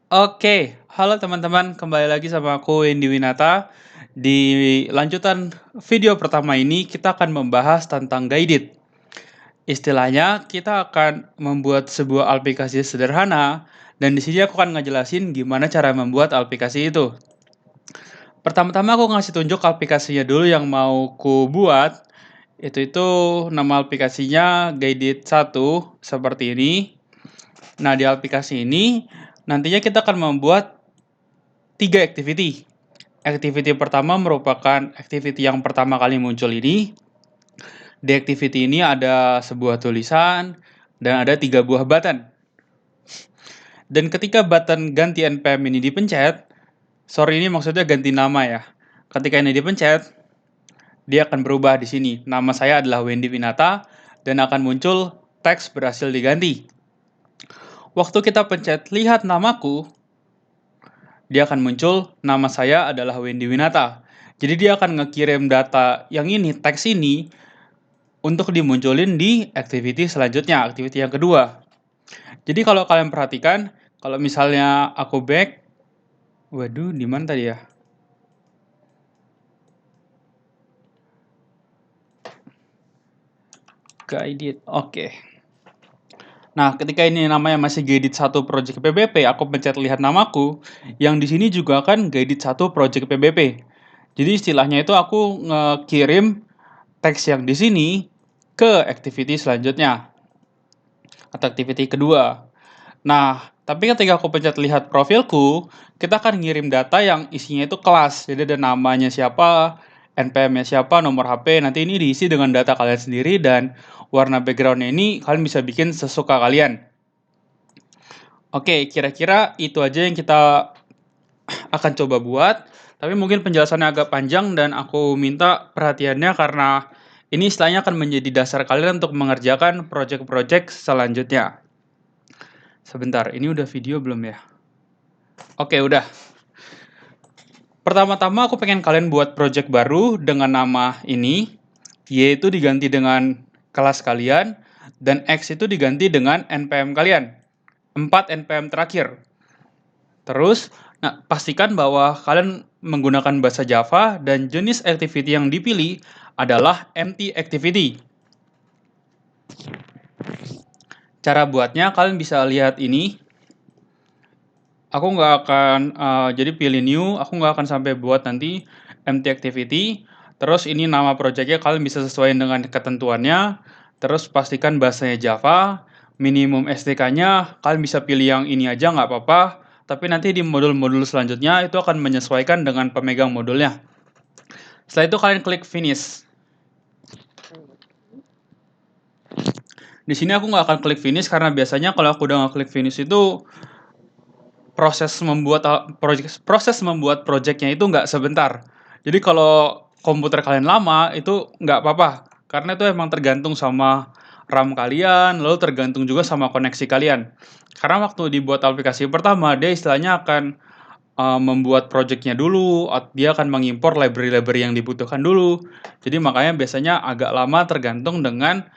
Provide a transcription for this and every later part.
Oke, halo teman-teman, kembali lagi sama aku Wendy Winata. Di lanjutan video pertama ini kita akan membahas tentang guided. Istilahnya kita akan membuat sebuah aplikasi sederhana dan di sini aku akan ngejelasin gimana cara membuat aplikasi itu. Pertama-tama aku ngasih tunjuk aplikasinya dulu yang mau ku buat. Itu nama aplikasinya Guided 1 seperti ini. Nah, di aplikasi ini nantinya kita akan membuat 3 activity. Activity pertama merupakan activity yang pertama kali muncul ini. Di activity ini ada sebuah tulisan dan ada 3 buah button. Dan ketika button ganti npm ini dipencet, ini maksudnya ganti nama ya. Ketika ini dipencet, dia akan berubah di sini. Nama saya adalah Wendy Winata dan akan muncul teks berhasil diganti. Waktu kita pencet lihat namaku, dia akan muncul nama saya adalah Wendy Winata. Jadi dia akan ngekirim data yang ini, teks ini, untuk dimunculin di activity selanjutnya, activity yang kedua. Jadi kalau kalian perhatikan, kalau misalnya aku back, waduh, di mana tadi ya? Guided, oke. Nah, ketika ini namanya masih Guided 1 Project PBP, aku pencet lihat namaku, yang di sini juga kan Guided 1 Project PBP. Jadi istilahnya itu aku ngekirim teks yang di sini ke activity selanjutnya atau activity kedua. Nah, tapi ketika aku pencet lihat profilku, kita akan ngirim data yang isinya itu kelas. Jadi ada namanya siapa, NPM-nya siapa, nomor HP. Nanti ini diisi dengan data kalian sendiri dan warna background-nya ini kalian bisa bikin sesuka kalian. Oke, kira-kira itu aja yang kita akan coba buat. Tapi mungkin penjelasannya agak panjang dan aku minta perhatiannya karena ini istilahnya akan menjadi dasar kalian untuk mengerjakan project-project selanjutnya. Sebentar, ini udah video belum ya? Oke, udah. Pertama-tama aku pengen kalian buat project baru dengan nama ini, yaitu diganti dengan kelas kalian, dan X itu diganti dengan NPM kalian. 4 NPM terakhir. Terus, pastikan bahwa kalian menggunakan bahasa Java dan jenis activity yang dipilih adalah empty activity. Cara buatnya kalian bisa lihat ini. Aku nggak akan, jadi pilih new, aku nggak akan sampai buat nanti empty activity. Terus ini nama projectnya kalian bisa sesuaikan dengan ketentuannya. Terus pastikan bahasanya Java. Minimum SDK-nya kalian bisa pilih yang ini aja nggak apa-apa. Tapi nanti di modul-modul selanjutnya itu akan menyesuaikan dengan pemegang modulnya. Setelah itu kalian klik finish. Di sini aku nggak akan klik finish karena biasanya kalau aku udah nggak klik finish itu proses membuat projectnya itu nggak sebentar. Jadi kalau komputer kalian lama itu nggak apa-apa karena itu emang tergantung sama RAM kalian, lalu tergantung juga sama koneksi kalian. Karena waktu dibuat aplikasi pertama dia istilahnya akan membuat projectnya dulu, dia akan mengimpor library-library yang dibutuhkan dulu. Jadi makanya biasanya agak lama tergantung dengan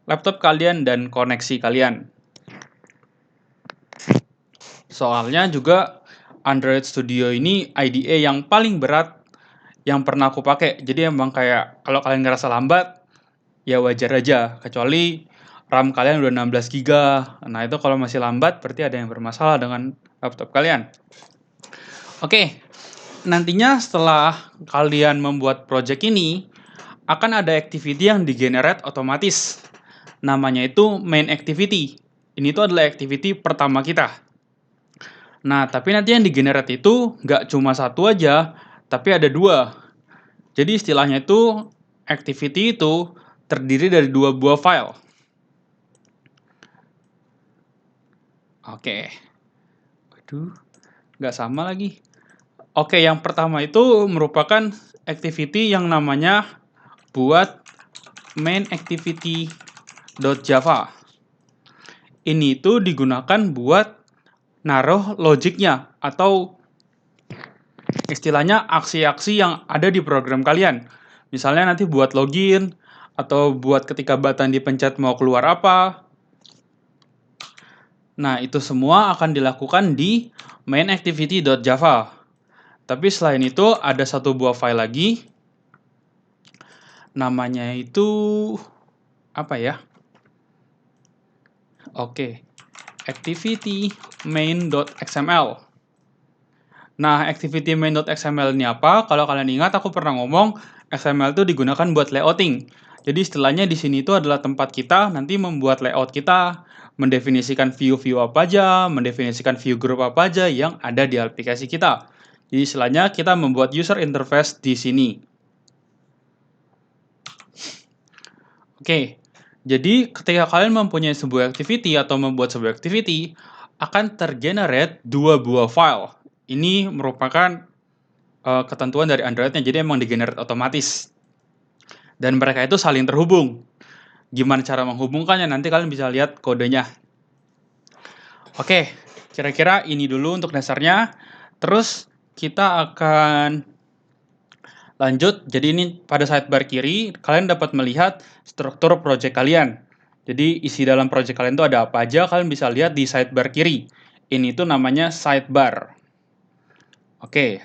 laptop kalian dan koneksi kalian. Soalnya juga Android Studio ini IDE yang paling berat yang pernah aku pakai. Jadi emang kayak kalau kalian ngerasa lambat, ya wajar aja. Kecuali RAM kalian udah 16 GB. Nah itu kalau masih lambat berarti ada yang bermasalah dengan laptop kalian. Oke, nantinya setelah kalian membuat project ini, akan ada activity yang di-generate otomatis. Namanya itu main activity. Ini tuh adalah activity pertama kita. Nah, tapi nanti yang di-generate itu nggak cuma satu aja, tapi ada 2. Jadi istilahnya itu, activity itu terdiri dari 2 buah file. Oke. Waduh, nggak sama lagi. Oke, yang pertama itu merupakan activity yang namanya buat main activity.java. Ini itu digunakan buat naruh logiknya atau istilahnya aksi-aksi yang ada di program kalian. Misalnya nanti buat login atau buat ketika button dipencet mau keluar apa. Nah, itu semua akan dilakukan di mainActivity.java. Tapi selain itu ada satu buah file lagi, namanya itu apa ya? Oke, activity main.xml. Nah, activity main.xml ini apa? Kalau kalian ingat, aku pernah ngomong XML itu digunakan buat layouting. Jadi istilahnya di sini itu adalah tempat kita nanti membuat layout kita, mendefinisikan view-view apa aja, mendefinisikan view group apa aja yang ada di aplikasi kita. Jadi istilahnya kita membuat user interface di sini. Oke, jadi ketika kalian mempunyai sebuah activity atau membuat sebuah activity, akan tergenerate dua buah file. Ini merupakan ketentuan dari Android-nya, jadi emang digenerate otomatis. Dan mereka itu saling terhubung. Gimana cara menghubungkannya? Nanti kalian bisa lihat kodenya. Oke, kira-kira ini dulu untuk dasarnya. Terus kita akan lanjut. Jadi ini pada sidebar kiri, kalian dapat melihat struktur project kalian. Jadi isi dalam project kalian itu ada apa aja, kalian bisa lihat di sidebar kiri. Ini tuh namanya sidebar. Oke.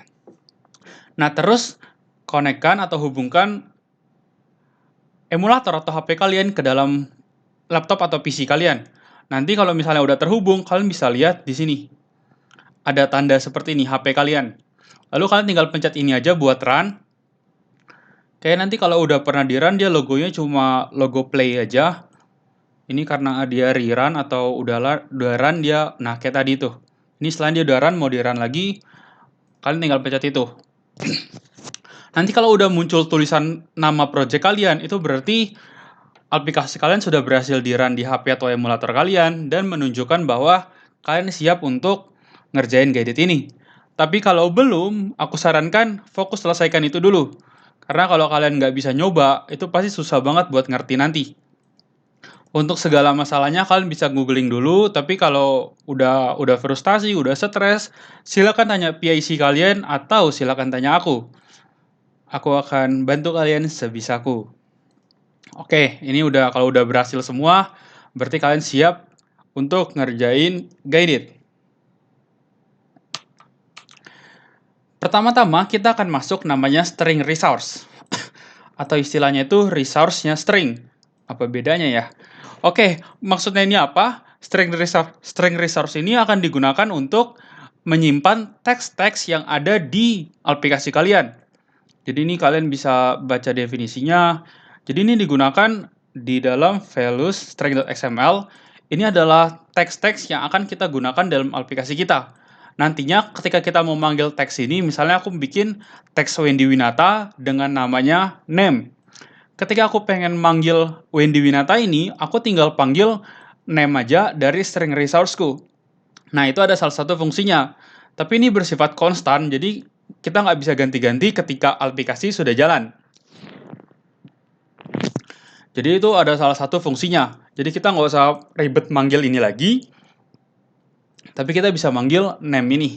Nah, terus konekkan atau hubungkan emulator atau HP kalian ke dalam laptop atau PC kalian. Nanti kalau misalnya udah terhubung, kalian bisa lihat di sini. Ada tanda seperti ini, HP kalian. Lalu kalian tinggal pencet ini aja buat run. Kayak nanti kalau udah pernah di run, dia logonya cuma logo play aja. Ini karena dia rerun atau udah run dia, nah kayak tadi tuh. Ini selain dia udah run, mau di run lagi, kalian tinggal pencet itu. Nanti kalau udah muncul tulisan nama project kalian, itu berarti aplikasi kalian sudah berhasil di run di HP atau emulator kalian dan menunjukkan bahwa kalian siap untuk ngerjain guided ini. Tapi kalau belum, aku sarankan fokus selesaikan itu dulu. Karena kalau kalian nggak bisa nyoba, itu pasti susah banget buat ngerti nanti. Untuk segala masalahnya kalian bisa googling dulu, tapi kalau udah frustasi, udah stres, silakan tanya PIC kalian atau silakan tanya aku. Aku akan bantu kalian sebisaku. Oke, ini kalau udah berhasil semua, berarti kalian siap untuk ngerjain guided. Pertama-tama kita akan masuk namanya string resource. Atau istilahnya itu resource-nya string. Apa bedanya ya? Oke, maksudnya ini apa? String resource ini akan digunakan untuk menyimpan teks-teks yang ada di aplikasi kalian. Jadi ini kalian bisa baca definisinya. Jadi ini digunakan di dalam values string.xml. Ini adalah teks-teks yang akan kita gunakan dalam aplikasi kita. Nantinya ketika kita mau manggil teks ini, misalnya aku bikin teks Wendy Winata dengan namanya name. Ketika aku pengen manggil Wendy Winata ini, aku tinggal panggil name aja dari string resource-ku. Nah, itu ada salah satu fungsinya. Tapi ini bersifat konstan, jadi kita nggak bisa ganti-ganti ketika aplikasi sudah jalan. Jadi itu ada salah satu fungsinya. Jadi kita nggak usah ribet manggil ini lagi, tapi kita bisa manggil name ini.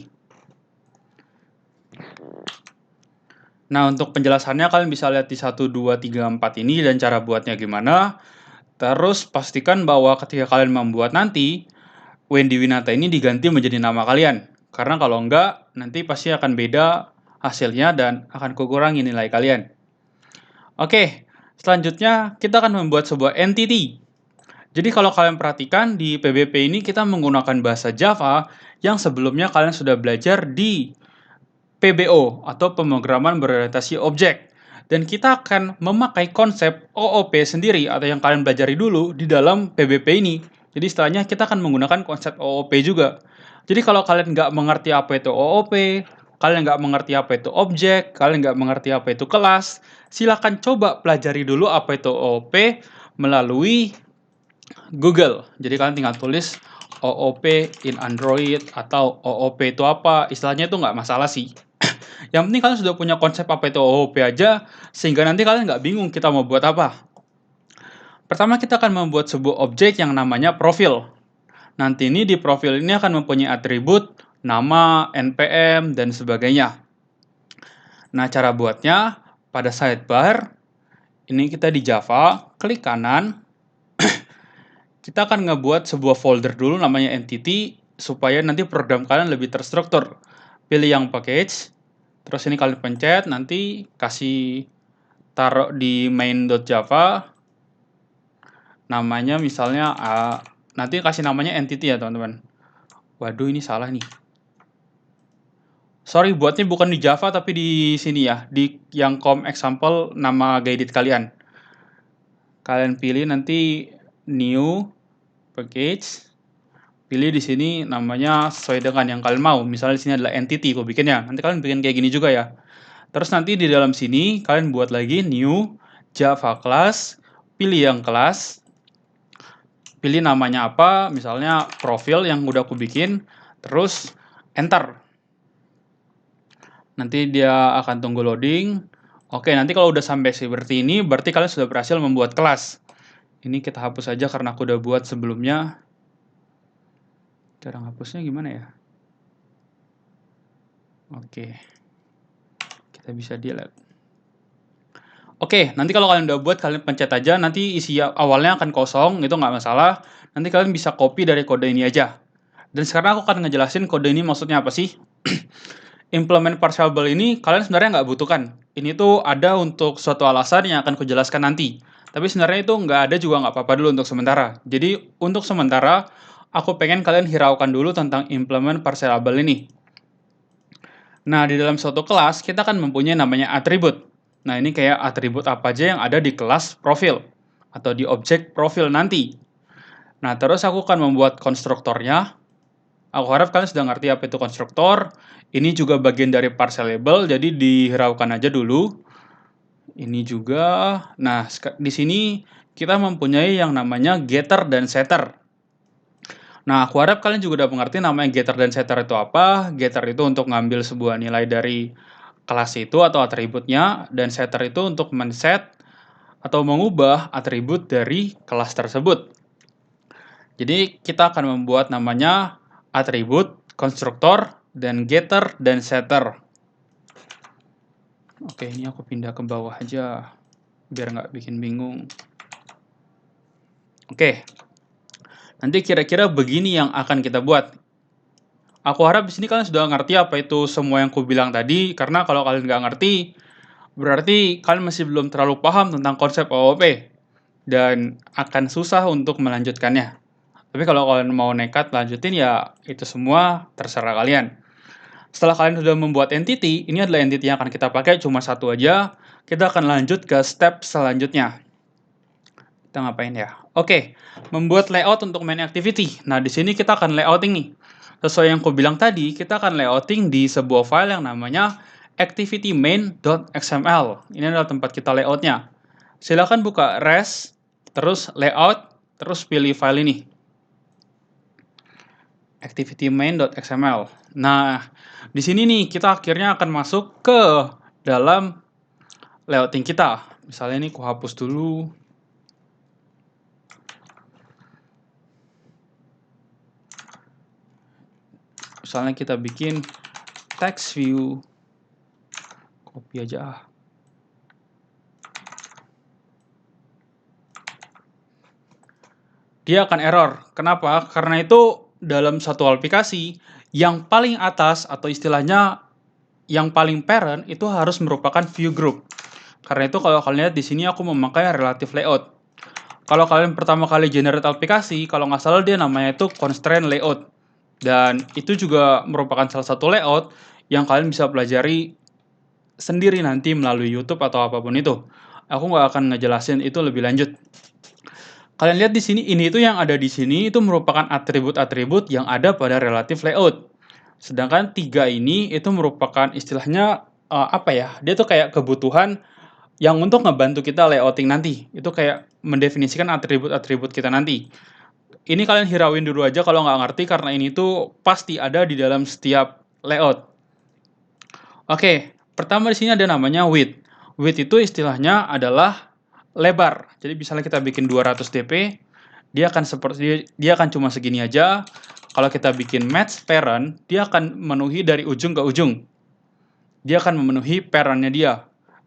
Nah, untuk penjelasannya kalian bisa lihat di 1, 2, 3, 4 ini dan cara buatnya gimana. Terus pastikan bahwa ketika kalian membuat nanti, Wendy Winata ini diganti menjadi nama kalian. Karena kalau enggak, nanti pasti akan beda hasilnya dan akan kukurangi nilai kalian. Oke, selanjutnya kita akan membuat sebuah entity. Jadi kalau kalian perhatikan di PBP ini kita menggunakan bahasa Java yang sebelumnya kalian sudah belajar di PBO atau pemrograman berorientasi objek. Dan kita akan memakai konsep OOP sendiri atau yang kalian pelajari dulu di dalam PBP ini. Jadi istilahnya kita akan menggunakan konsep OOP juga. Jadi kalau kalian nggak mengerti apa itu OOP, kalian nggak mengerti apa itu objek, kalian nggak mengerti apa itu kelas, silakan coba pelajari dulu apa itu OOP melalui Google. Jadi kalian tinggal tulis OOP in Android atau OOP itu apa, istilahnya itu nggak masalah sih. Yang penting kalian sudah punya konsep apa itu OOP aja, sehingga nanti kalian nggak bingung kita mau buat apa. Pertama kita akan membuat sebuah objek yang namanya profil. Nanti ini di profil ini akan mempunyai atribut, nama, npm, dan sebagainya. Nah cara buatnya, pada sidebar, ini kita di Java, klik kanan, kita akan ngebuat sebuah folder dulu namanya entity, supaya nanti program kalian lebih terstruktur. Pilih yang package, terus ini kalian pencet, nanti kasih taruh di main.java, namanya misalnya nanti kasih namanya entity ya teman-teman. Waduh, ini salah nih. Sorry, buatnya bukan di Java tapi di sini ya, di yang com example nama guided kalian. Kalian pilih nanti new package, pilih di sini namanya sesuai dengan yang kalian mau. Misalnya di sini adalah entity, aku bikinnya. Nanti kalian bikin kayak gini juga ya. Terus nanti di dalam sini kalian buat lagi new Java class, pilih yang kelas, pilih namanya apa, misalnya profil yang udah aku bikin, terus enter. Nanti dia akan tunggu loading. Oke, nanti kalau udah sampai seperti ini, berarti kalian sudah berhasil membuat kelas. Ini kita hapus aja karena aku udah buat sebelumnya. Cara hapusnya gimana ya? Oke, kita bisa delete. Oke, nanti kalau kalian udah buat, kalian pencet aja. Nanti isi awalnya akan kosong, itu nggak masalah. Nanti kalian bisa copy dari kode ini aja. Dan sekarang aku akan ngejelasin kode ini maksudnya apa sih. Implement partiable ini kalian sebenarnya nggak butuhkan. Ini tuh ada untuk suatu alasan yang akan kujelaskan nanti. Tapi sebenarnya itu nggak ada juga nggak apa-apa dulu untuk sementara. Jadi untuk sementara, aku pengen kalian hiraukan dulu tentang implement partiable ini. Nah, di dalam suatu kelas, kita kan mempunyai namanya atribut. Nah, ini kayak atribut apa aja yang ada di kelas profil atau di objek profil nanti. Nah, terus aku akan membuat konstruktornya. Aku harap kalian sudah ngerti apa itu konstruktor. Ini juga bagian dari parcel label, jadi dihiraukan aja dulu. Ini juga. Nah, di sini kita mempunyai yang namanya getter dan setter. Nah, aku harap kalian juga udah mengerti namanya getter dan setter itu apa. Getter itu untuk ngambil sebuah nilai dari kelas itu atau atributnya, dan setter itu untuk men-set atau mengubah atribut dari kelas tersebut. Jadi, kita akan membuat namanya atribut, konstruktor, dan getter dan setter. Oke, ini aku pindah ke bawah aja, biar nggak bikin bingung. Oke, nanti kira-kira begini yang akan kita buat. Aku harap di sini kalian sudah ngerti apa itu semua yang aku bilang tadi, karena kalau kalian nggak ngerti, berarti kalian masih belum terlalu paham tentang konsep OOP, dan akan susah untuk melanjutkannya. Tapi kalau kalian mau nekat lanjutin ya itu semua terserah kalian. Setelah kalian sudah membuat entity, ini adalah entity yang akan kita pakai cuma satu aja. Kita akan lanjut ke step selanjutnya. Kita ngapain ya? Oke, membuat layout untuk main activity. Nah, di sini kita akan layouting nih. Sesuai yang aku bilang tadi, kita akan layouting di sebuah file yang namanya activity_main.xml. Ini adalah tempat kita layoutnya. Silakan buka res, terus layout, terus pilih file ini. activity_main.xml. Nah, di sini nih kita akhirnya akan masuk ke dalam layouting kita. Misalnya ini aku hapus dulu. Misalnya kita bikin text view. Copy aja. Dia akan error. Kenapa? Karena itu dalam satu aplikasi, yang paling atas atau istilahnya yang paling parent itu harus merupakan view group. Karena itu kalau kalian lihat di sini aku memakai relative layout. Kalau kalian pertama kali generate aplikasi, kalau nggak salah dia namanya itu constraint layout. Dan itu juga merupakan salah satu layout yang kalian bisa pelajari sendiri nanti melalui YouTube atau apapun itu. Aku nggak akan ngejelasin itu lebih lanjut. Kalian lihat di sini, ini itu yang ada di sini itu merupakan atribut-atribut yang ada pada relative layout. Sedangkan 3 ini itu merupakan istilahnya apa ya? Dia tuh kayak kebutuhan yang untuk ngebantu kita layouting nanti. Itu kayak mendefinisikan atribut-atribut kita nanti. Ini kalian hirauin dulu aja kalau nggak ngerti karena ini tuh pasti ada di dalam setiap layout. Oke, pertama di sini ada namanya width. Width itu istilahnya adalah lebar. Jadi misalnya kita bikin 200 dp, dia akan cuma segini aja. Kalau kita bikin match parent, dia akan memenuhi dari ujung ke ujung. Dia akan memenuhi parentnya dia.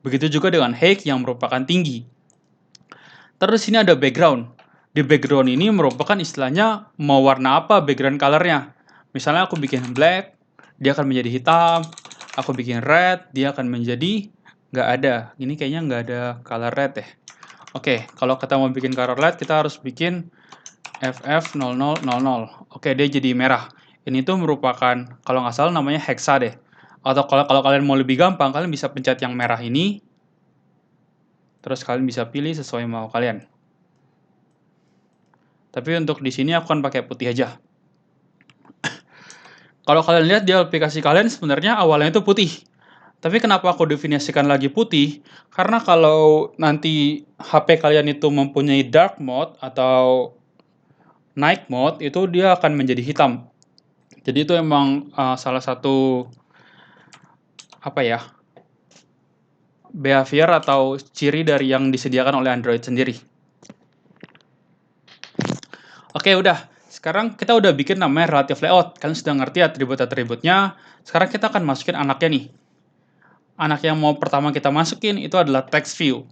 Begitu juga dengan height yang merupakan tinggi. Terus sini ada background. Di background ini merupakan istilahnya mau warna apa background colornya. Misalnya aku bikin black, dia akan menjadi hitam. Aku bikin red, dia akan menjadi nggak ada. Ini kayaknya nggak ada color red deh. Oke, kalau kita mau bikin color red, kita harus bikin FF0000. Oke, dia jadi merah. Ini tuh merupakan, kalau nggak salah namanya hexa deh. Atau kalau kalian mau lebih gampang, kalian bisa pencet yang merah ini. Terus kalian bisa pilih sesuai mau kalian. Tapi untuk di sini aku akan pakai putih aja. Kalau kalian lihat di aplikasi kalian sebenarnya awalnya itu putih. Tapi kenapa aku definisikan lagi putih? Karena kalau nanti HP kalian itu mempunyai dark mode atau night mode, itu dia akan menjadi hitam. Jadi itu emang salah satu apa ya, behavior atau ciri dari yang disediakan oleh Android sendiri. Oke, udah. Sekarang kita udah bikin namanya relative layout. Kalian sudah ngerti atribut-atributnya. Sekarang kita akan masukin anaknya nih. Anak yang mau pertama kita masukin itu adalah text view.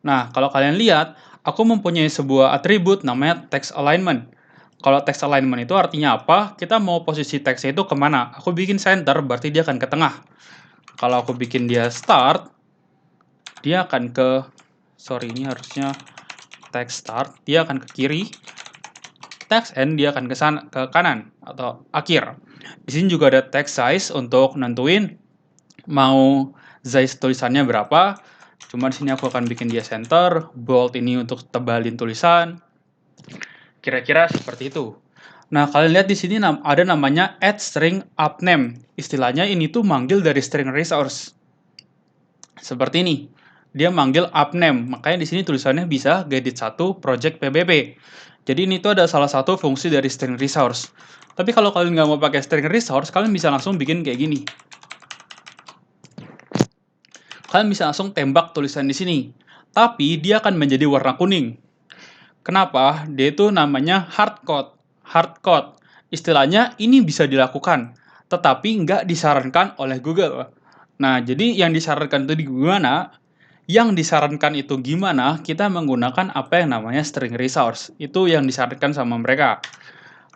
Nah, kalau kalian lihat, aku mempunyai sebuah atribut namanya text alignment. Kalau text alignment itu artinya apa? Kita mau posisi teksnya itu kemana? Aku bikin center, berarti dia akan ke tengah. Kalau aku bikin dia start, dia akan ke, sorry ini harusnya text start, dia akan ke kiri. Text end, dia akan ke kanan atau akhir. Di sini juga ada text size untuk nentuin mau size tulisannya berapa. Cuma di sini aku akan bikin dia center, bold ini untuk tebalin tulisan. Kira-kira seperti itu. Nah, kalian lihat di sini ada namanya add string upname. Istilahnya ini tuh manggil dari string resource. Seperti ini. Dia manggil upname, makanya di sini tulisannya bisa Guided1 project PBB. Jadi ini tuh ada salah satu fungsi dari string resource. Tapi kalau kalian nggak mau pakai string resource, kalian bisa langsung bikin kayak gini. Kalian bisa langsung tembak tulisan di sini. Tapi dia akan menjadi warna kuning. Kenapa? Dia itu namanya hardcode. Hardcode. Istilahnya ini bisa dilakukan, tetapi nggak disarankan oleh Google. Nah, jadi yang disarankan itu gimana? Yang disarankan itu gimana? Kita menggunakan apa yang namanya string resource. Itu yang disarankan sama mereka.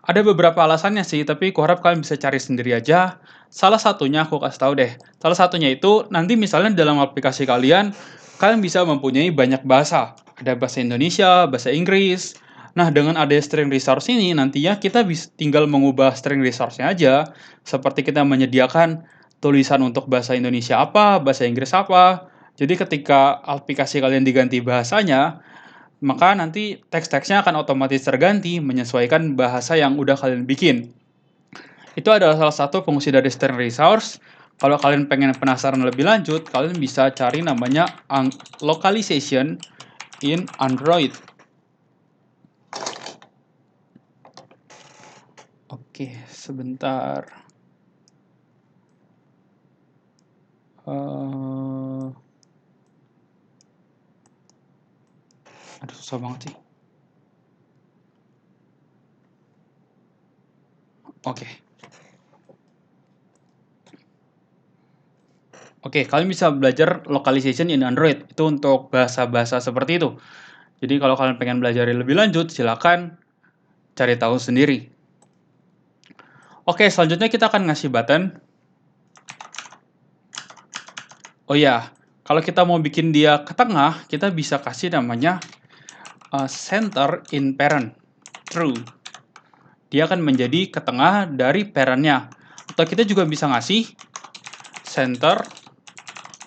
Ada beberapa alasannya sih, tapi aku harap kalian bisa cari sendiri aja. Salah satunya aku kasih tahu deh. Salah satunya itu nanti misalnya dalam aplikasi kalian, kalian bisa mempunyai banyak bahasa. Ada bahasa Indonesia, bahasa Inggris. Nah, dengan ada string resource ini, nantinya kita bisa tinggal mengubah string resource-nya aja. Seperti kita menyediakan tulisan untuk bahasa Indonesia apa, bahasa Inggris apa. Jadi ketika aplikasi kalian diganti bahasanya, maka nanti teks-teksnya akan otomatis terganti menyesuaikan bahasa yang udah kalian bikin. Itu adalah salah satu fungsi dari string resource. Kalau kalian pengen penasaran lebih lanjut, kalian bisa cari namanya localization in Android. Oke, sebentar. Aduh, susah banget sih. Oke, kalian bisa belajar localization in Android. Itu untuk bahasa-bahasa seperti itu. Jadi kalau kalian pengen belajar lebih lanjut, silakan cari tahu sendiri. Oke, selanjutnya kita akan ngasih button. Oh ya, kalau kita mau bikin dia ke tengah, kita bisa kasih namanya center in parent. True. Dia akan menjadi ke tengah dari parent-nya. Atau kita juga bisa ngasih center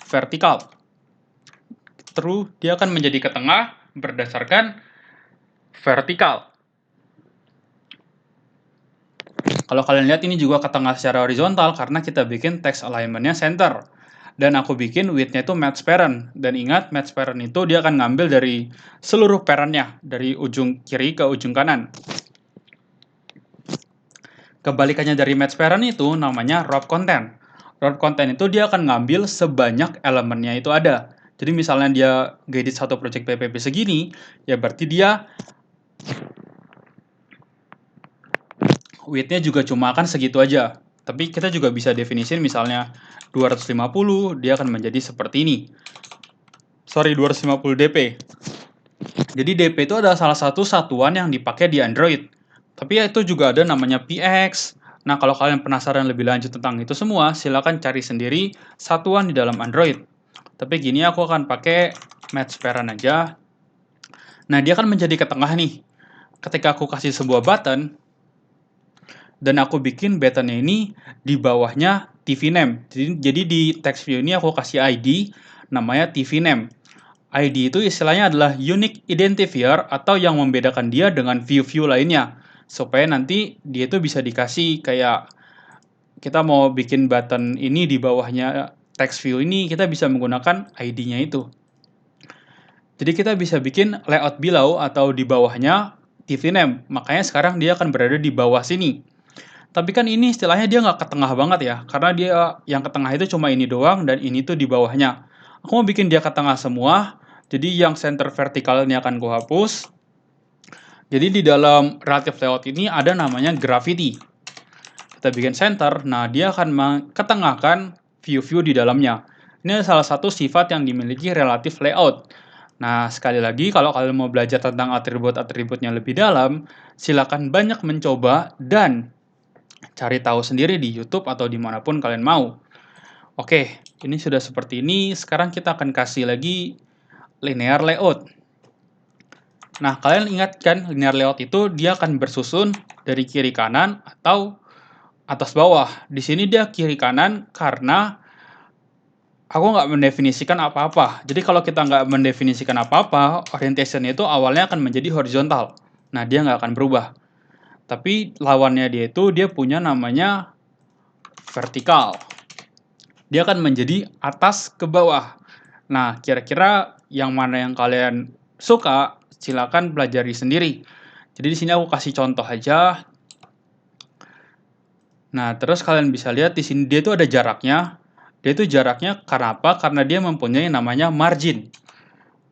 vertical. True, dia akan menjadi ke tengah berdasarkan vertikal. Kalau kalian lihat ini juga ke tengah secara horizontal karena kita bikin text alignment-nya center. Dan aku bikin width-nya itu match parent. Dan ingat, match parent itu dia akan ngambil dari seluruh parent-nya, dari ujung kiri ke ujung kanan. Kebalikannya dari match parent itu namanya wrap content. Wrap content itu dia akan ngambil sebanyak elemennya itu ada. Jadi misalnya dia Guided1 project PPP segini, ya berarti dia width-nya juga cuma akan segitu aja. Tapi kita juga bisa definisin misalnya 250, dia akan menjadi seperti ini. Sorry, 250 dp. Jadi DP itu adalah salah satu satuan yang dipakai di Android. Tapi ya itu juga ada namanya PX. Nah, kalau kalian penasaran lebih lanjut tentang itu semua, silakan cari sendiri satuan di dalam Android. Tapi gini aku akan pakai match parent aja. Nah, dia kan menjadi ke tengah nih. Ketika aku kasih sebuah button, dan aku bikin buttonnya ini di bawahnya TV name. Jadi di text view ini aku kasih ID, namanya TV name. ID itu istilahnya adalah unique identifier atau yang membedakan dia dengan view-view lainnya. Supaya nanti dia itu bisa dikasih kayak kita mau bikin button ini di bawahnya text view ini, kita bisa menggunakan ID-nya itu. Jadi kita bisa bikin layout below atau di bawahnya TV name. Makanya sekarang dia akan berada di bawah sini. Tapi kan ini istilahnya dia nggak ke tengah banget ya, karena dia yang ke tengah itu cuma ini doang dan ini tuh di bawahnya. Aku mau bikin dia ke tengah semua, jadi yang center vertikal ini akan kuhapus. Jadi di dalam relative layout ini ada namanya gravity. Kita bikin center, nah dia akan ketengahkan view-view di dalamnya. Ini salah satu sifat yang dimiliki relative layout. Nah, sekali lagi kalau kalian mau belajar tentang atribut-atributnya lebih dalam, silakan banyak mencoba dan cari tahu sendiri di YouTube atau dimanapun kalian mau. Oke, ini sudah seperti ini. Sekarang kita akan kasih lagi linear layout. Nah, kalian ingat kan linear layout itu dia akan bersusun dari kiri kanan atau atas bawah. Di sini dia kiri kanan karena aku nggak mendefinisikan apa-apa. Jadi kalau kita nggak mendefinisikan apa-apa, orientation itu awalnya akan menjadi horizontal. Nah, dia nggak akan berubah. Tapi lawannya dia itu dia punya namanya vertikal. Dia akan menjadi atas ke bawah. Nah, kira-kira yang mana yang kalian suka, silakan pelajari sendiri. Jadi di sini aku kasih contoh aja. Nah, terus kalian bisa lihat di sini dia itu ada jaraknya. Dia itu jaraknya karena apa? Karena dia mempunyai namanya margin.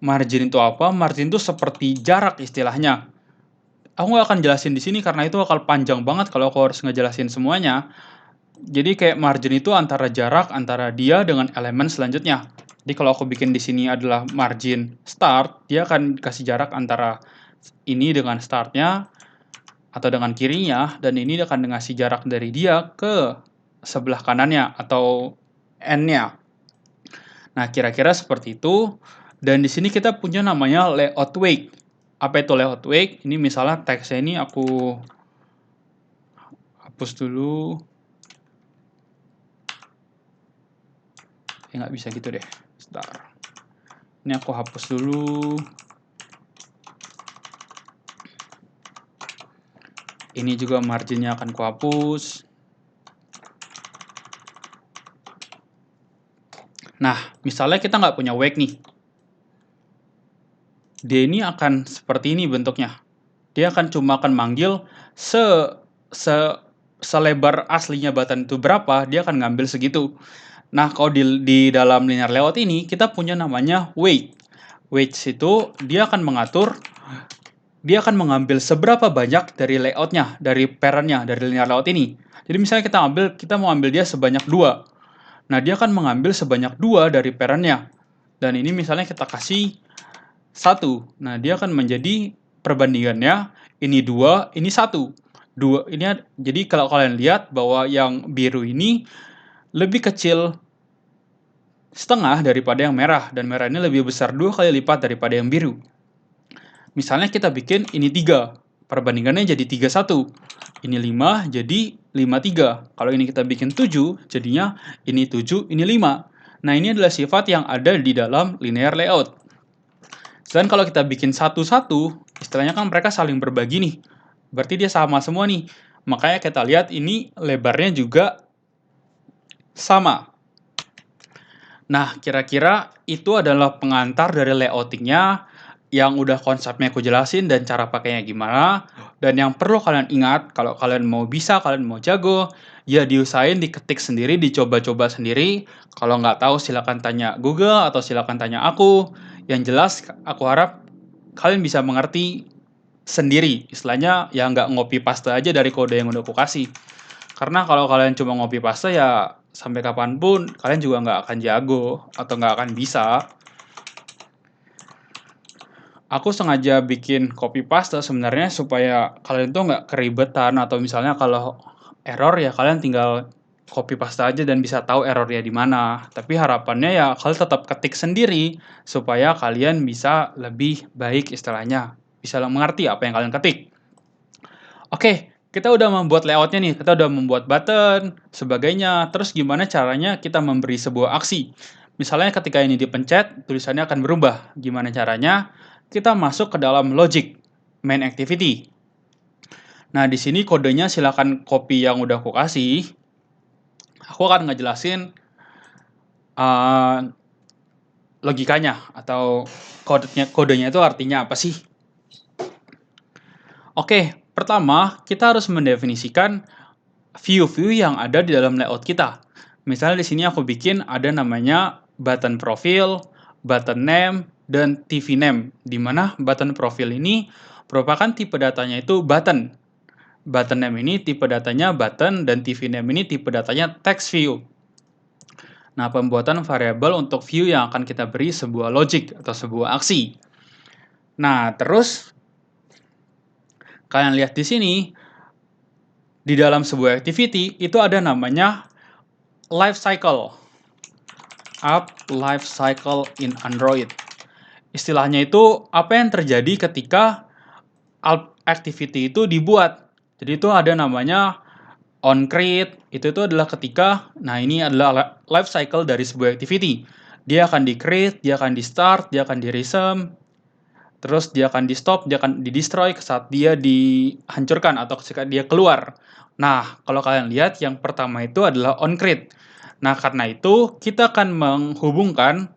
Margin itu apa? Margin itu seperti jarak istilahnya. Aku nggak akan jelasin di sini karena itu bakal panjang banget kalau aku harus ngejelasin semuanya. Jadi kayak margin itu antara jarak antara dia dengan elemen selanjutnya. Jadi kalau aku bikin di sini adalah margin start, dia akan kasih jarak antara ini dengan startnya atau dengan kirinya, dan ini akan ngasih jarak dari dia ke sebelah kanannya atau end-nya. Nah, kira-kira seperti itu. Dan di sini kita punya namanya layout wake. Apa itu layout wake? Ini misalnya teksnya ini aku hapus dulu. Nggak bisa gitu deh. Sebentar. Ini aku hapus dulu. Ini juga marginnya akan kuhapus. Nah, misalnya kita nggak punya wake nih. Dia ini akan seperti ini bentuknya. Dia akan manggil selebar aslinya button itu berapa, dia akan ngambil segitu. Nah, kalau di dalam linear layout ini, kita punya namanya weight. Weight itu dia akan mengambil seberapa banyak dari layoutnya, dari parentnya, dari linear layout ini. Jadi misalnya kita mau ambil dia sebanyak 2. Nah, dia akan mengambil sebanyak 2 dari parentnya. Dan ini misalnya kita kasih 1. Nah, dia akan menjadi perbandingannya ini 2, ini 1. Jadi kalau kalian lihat bahwa yang biru ini lebih kecil setengah daripada yang merah, dan merah ini lebih besar 2 kali lipat daripada yang biru. Misalnya kita bikin ini 3, perbandingannya jadi 3:1. Ini 5 jadi 5:3. Kalau ini kita bikin 7, jadinya ini 7, ini 5. Nah, ini adalah sifat yang ada di dalam linear layout. Dan kalau kita bikin 1:1, istilahnya kan mereka saling berbagi nih. Berarti dia sama semua nih. Makanya kita lihat ini lebarnya juga sama. Nah, kira-kira itu adalah pengantar dari layoutingnya yang udah konsepnya aku jelasin dan cara pakainya gimana. Dan yang perlu kalian ingat, kalau kalian mau bisa, kalian mau jago, ya diusahain diketik sendiri, dicoba-coba sendiri. Kalau nggak tahu silakan tanya Google atau silakan tanya aku. Yang jelas, aku harap kalian bisa mengerti sendiri. Istilahnya ya nggak ngopi paste aja dari kode yang udah aku kasih. Karena kalau kalian cuma ngopi paste ya sampai kapanpun kalian juga nggak akan jago atau nggak akan bisa. Aku sengaja bikin copy paste sebenarnya supaya kalian tuh nggak keribetan, atau misalnya kalau error ya kalian tinggal copy paste aja dan bisa tahu errornya di mana. Tapi harapannya ya kalian tetap ketik sendiri supaya kalian bisa lebih baik istilahnya, bisa mengerti apa yang kalian ketik. Oke, kita udah membuat layoutnya nih, kita udah membuat button, sebagainya. Terus gimana caranya kita memberi sebuah aksi? Misalnya ketika ini dipencet, tulisannya akan berubah. Gimana caranya? Kita masuk ke dalam logic, main activity. Nah, di sini kodenya silakan copy yang udah aku kasih. Aku akan ngejelasin logikanya atau kodenya itu artinya apa sih? Oke, pertama kita harus mendefinisikan view-view yang ada di dalam layout kita. Misalnya di sini aku bikin ada namanya button profile, button name, dan TV name. Di mana button profile ini merupakan tipe datanya itu button. Button name ini tipe datanya button, dan TV name ini tipe datanya text view. Nah, pembuatan variabel untuk view yang akan kita beri sebuah logic atau sebuah aksi. Nah, terus kalian lihat di sini, di dalam sebuah activity itu ada namanya life cycle. App life cycle in Android. Istilahnya itu apa yang terjadi ketika activity itu dibuat. Jadi itu ada namanya on create, itu adalah ketika, nah ini adalah life cycle dari sebuah activity. Dia akan di create, dia akan di start, dia akan di resume, terus dia akan di stop, dia akan di destroy saat dia dihancurkan atau ketika dia keluar. Nah, kalau kalian lihat yang pertama itu adalah on create. Nah, karena itu kita akan menghubungkan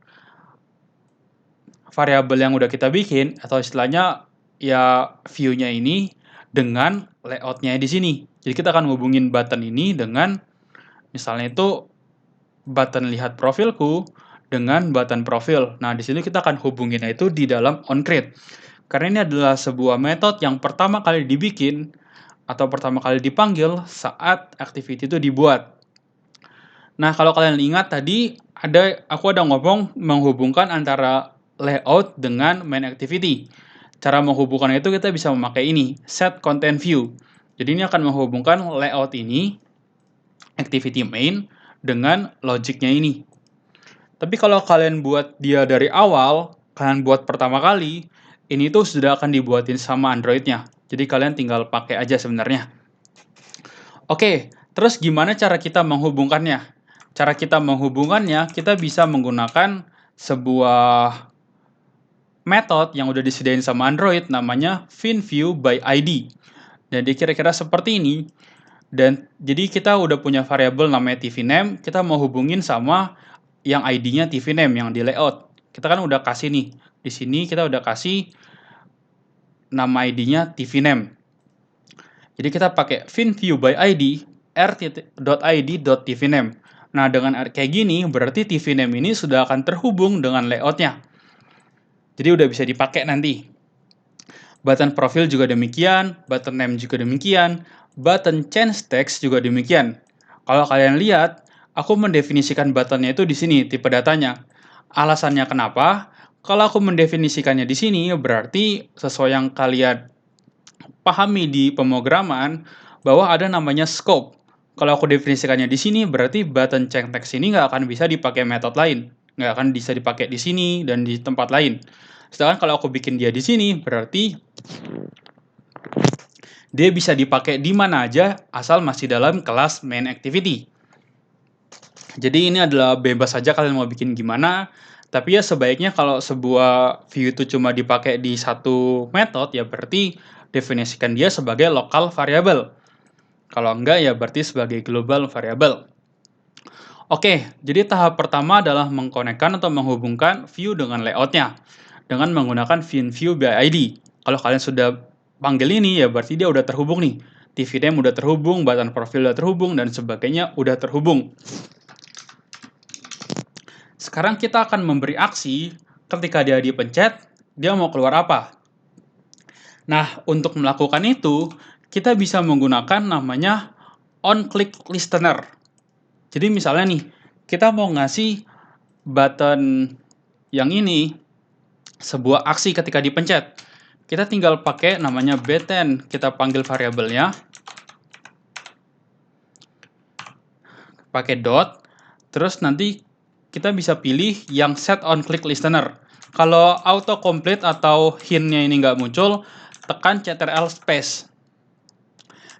variabel yang udah kita bikin atau istilahnya ya view-nya ini dengan layout-nya di sini. Jadi kita akan hubungin button ini dengan misalnya itu button lihat profilku dengan button profil. Nah, di sini kita akan hubunginnya itu di dalam onCreate. Karena ini adalah sebuah metode yang pertama kali dibikin atau pertama kali dipanggil saat activity itu dibuat. Nah, kalau kalian ingat tadi aku ada ngomong menghubungkan antara layout dengan main activity. Cara menghubungkan itu kita bisa memakai ini, set content view. Jadi ini akan menghubungkan layout ini, activity main, dengan logiknya ini. Tapi kalau kalian buat dia dari awal, kalian buat pertama kali, ini tuh sudah akan dibuatin sama Android-nya. Jadi kalian tinggal pakai aja sebenarnya. Oke, terus gimana cara kita menghubungkannya? Cara kita menghubungkannya, kita bisa menggunakan sebuah metode yang udah disediain sama Android namanya FinView by ID. Jadi kira-kira seperti ini. Dan jadi kita udah punya variabel namanya TV name, kita mau hubungin sama yang ID-nya TV name yang di layout. Kita kan udah kasih nih. Di sini kita udah kasih nama ID-nya TV name. Jadi kita pakai FinView by ID r.id.tvname. Nah, dengan kayak gini berarti TV name ini sudah akan terhubung dengan layout-nya. Jadi udah bisa dipakai nanti. Button profil juga demikian, button name juga demikian, button change text juga demikian. Kalau kalian lihat, aku mendefinisikan buttonnya itu di sini, tipe datanya. Alasannya kenapa? Kalau aku mendefinisikannya di sini, berarti sesuai yang kalian pahami di pemrograman, bahwa ada namanya scope. Kalau aku definisikannya di sini, berarti button change text ini nggak akan bisa dipakai metode lain. Nggak akan bisa dipakai di sini dan di tempat lain. Sedangkan kalau aku bikin dia di sini, berarti dia bisa dipakai di mana aja asal masih dalam kelas main activity. Jadi ini adalah bebas saja kalian mau bikin gimana. Tapi ya sebaiknya kalau sebuah view itu cuma dipakai di satu metode, ya berarti definisikan dia sebagai local variable. Kalau enggak ya berarti sebagai global variable. Oke, jadi tahap pertama adalah mengkonekkan atau menghubungkan view dengan layoutnya dengan menggunakan FinView by ID. Kalau kalian sudah panggil ini ya berarti dia udah terhubung nih. TV name udah terhubung, button profile udah terhubung, dan sebagainya udah terhubung. Sekarang kita akan memberi aksi ketika dia dipencet, dia mau keluar apa. Nah, untuk melakukan itu, kita bisa menggunakan namanya on-click listener. Jadi misalnya nih, kita mau ngasih button yang ini sebuah aksi ketika dipencet. Kita tinggal pakai namanya button, kita panggil variabelnya, pakai dot, terus nanti kita bisa pilih yang set on click listener. Kalau autocomplete atau hint-nya ini nggak muncul, tekan Ctrl space.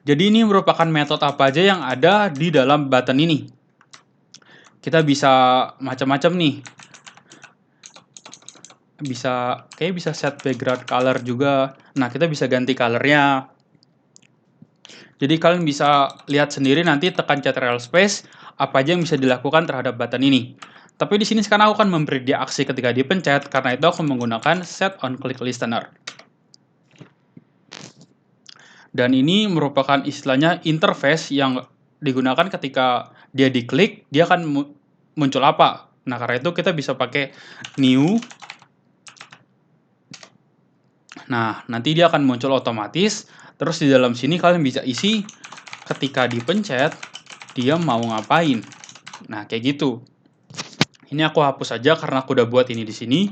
Jadi ini merupakan metode apa aja yang ada di dalam button ini. Kita bisa macam-macam nih. Kayak bisa set background color juga. Nah, kita bisa ganti colornya. Jadi kalian bisa lihat sendiri nanti tekan Ctrl space apa aja yang bisa dilakukan terhadap button ini. Tapi di sini sekarang aku akan memberi dia aksi ketika dipencet, karena itu aku menggunakan set on click listener. Dan ini merupakan istilahnya interface yang digunakan ketika dia diklik, dia akan muncul apa. Nah, karena itu kita bisa pakai new. Nah, nanti dia akan muncul otomatis. Terus di dalam sini kalian bisa isi ketika dipencet, dia mau ngapain. Nah, kayak gitu. Ini aku hapus saja karena aku udah buat ini di sini.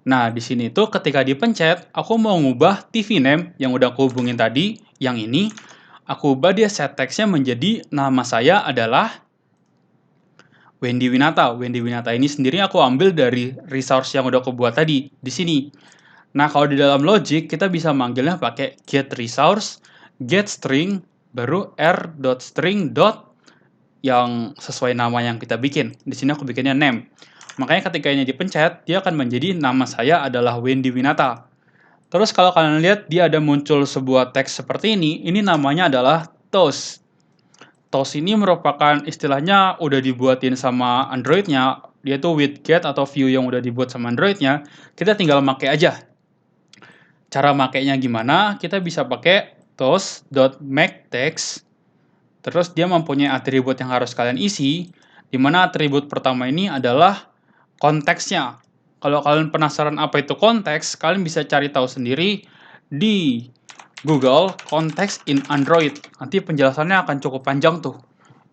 Nah, di sini tuh ketika dipencet, aku mau ngubah TV name yang udah aku hubungin tadi, yang ini. Aku ubah dia set text-nya menjadi nama saya adalah Wendy Winata. Wendy Winata ini sendiri aku ambil dari resource yang udah aku buat tadi, di sini. Nah, kalau di dalam logic, kita bisa manggilnya pakai get resource, get string, baru r.string. Yang sesuai nama yang kita bikin. Di sini aku bikinnya name. Makanya ketika ini dipencet, dia akan menjadi nama saya adalah Wendy Winata. Terus kalau kalian lihat, dia ada muncul sebuah teks seperti ini namanya adalah toast. Toast ini merupakan istilahnya udah dibuatin sama Android-nya, dia tuh widget atau view yang udah dibuat sama Android-nya, kita tinggal pakai aja. Cara makainya gimana? Kita bisa pakai toast.makeText. Terus dia mempunyai atribut yang harus kalian isi, di mana atribut pertama ini adalah konteksnya. Kalau kalian penasaran apa itu konteks, kalian bisa cari tahu sendiri di Google konteks in Android. Nanti penjelasannya akan cukup panjang tuh.